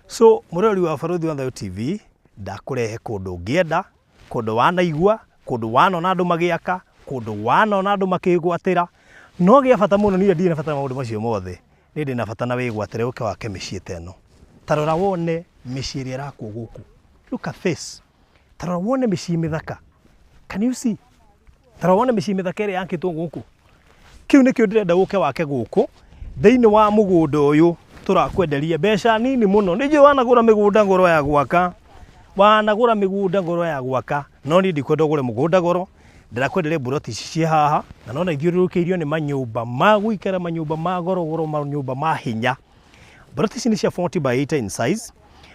So murori wa Baruthi wa Thayũ TV ndakurehe kundu ngienda, kundu wanaigua, kundu wanona andu magiaka, kundu wanona andu makigwatira. No gia bata muno ni ndire bata maundu macio mothe. Ni ndina bata na wigwatire uke wake micii teno. Tarora wone micii iri rakwo guku. Look at this. Tarora wone micii mithaka. Can you see? Tarora wone micii mithaka iri yakitwo guku. Kiu nikio ndirenda uke wake guku thiini wa mugunda uyu turakwenderia mbeca nini muno. Nije wanagura migunda ngoro ya gwaka. Wanagura migunda ngoro ya gwaka. No ni ndikwenda ugure mugunda ngoro. Ndirakwenderia buroti cie haha na nona ithiurukiirio ni manyumba ma guikara, manyumba ma goro, manyumba ma hinya. Buroti ici ni cia 40 by 8 in size.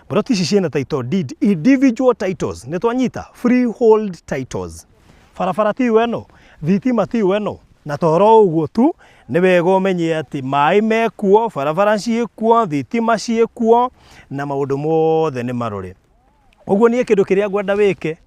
Buroti ici ciena title deed, individual titles. Ni twanyita freehold titles. Farafara ti weno, thitima ti weno. Na toro uguo tu ni wega umenye ati mai mekuo, farafara ciekuo, thitima ciekuo na maundu mothe ni marore. Uguo nie kindu kiria ngwenda wike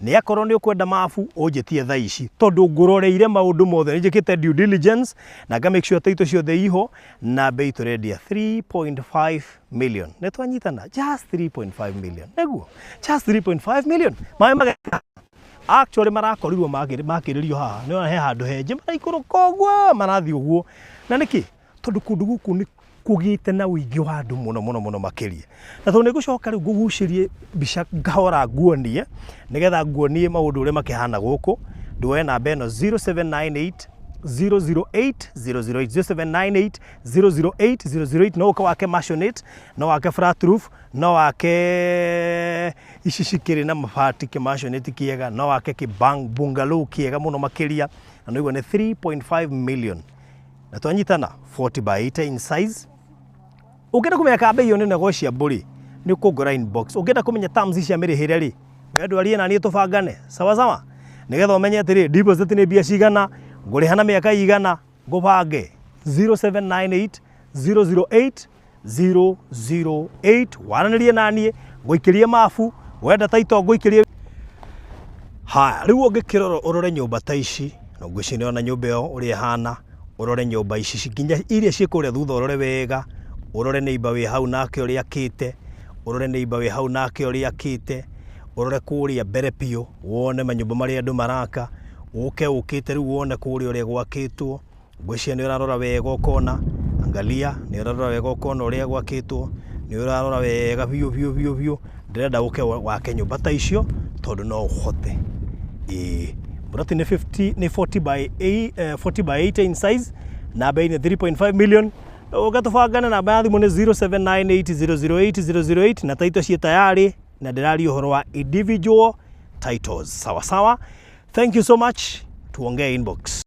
ni akorwo ni ukwenda mafu unjitie thaa ici tondu nguroreire maundu mothe njikite due diligence na ga make sure title ciothe iho na bei turendia 3.5 million. Ne twanyitana just 3.5 million. Neguo just 3.5 million. Mai mageka actually marakorirwo makiririo haha ni he handu henje maraikuru kogwo marathi uguo na niki tondu kundu guku ni kugite na uingi wa andu muno makiria na tondu nigucoka riu ngugucirie mbica ngahora nguonie nigetha nguonie maundu uria makihana guku. Nduoe namba eno 0798 008 008 0798 008 008. No wake masionate, no wake flat roof, no wake ishishikiri na mabati ke masionate kiega, no wake kibang bungalow kiega muno makiria na no ni 3.5 million. Na twanyitana 40 by 8 in size. Ugenda kumenya bei yo ni negotia buri ni kugura inbox. Ugenda kumenya terms cia mirihire ri wendu arie na ni tubangane sawa nigetha umenye atiri deposit ni bia cigana, nguriha na miaka igana, ngubange 0798 008 008. Waranirie nanie nguikirie mafu, wenda taito nguikirie. Ha riu ungikirora urore nyumba ta ici no ngwicire ona nyumba yo uri hana, urore nyumba ici nginya iria ciekuria thutha urore wega, urore neighbor wi hau nake uri akite, urore neighbor wi hau nake uri akite, urore kuria mbere pio wone manyumba maria andu maraka, uke ukite riu wone kuria uri gwakitwo. Ngwicire ni urarora wega ukona, angalia ni urarora wega ukona uri gwakitwo, ni urarora wega biu. Ndirenda uke wake nyumba ta icio tondu no uhote. Buroti ni 40 by 8 in size na bei ni 3.5 million. Ugatubangana namba ya thimu ni 0798 008 na title cie tayari na ndirari uhoro wa individual titles. Sawa. Thank you so much. Tuongee inbox.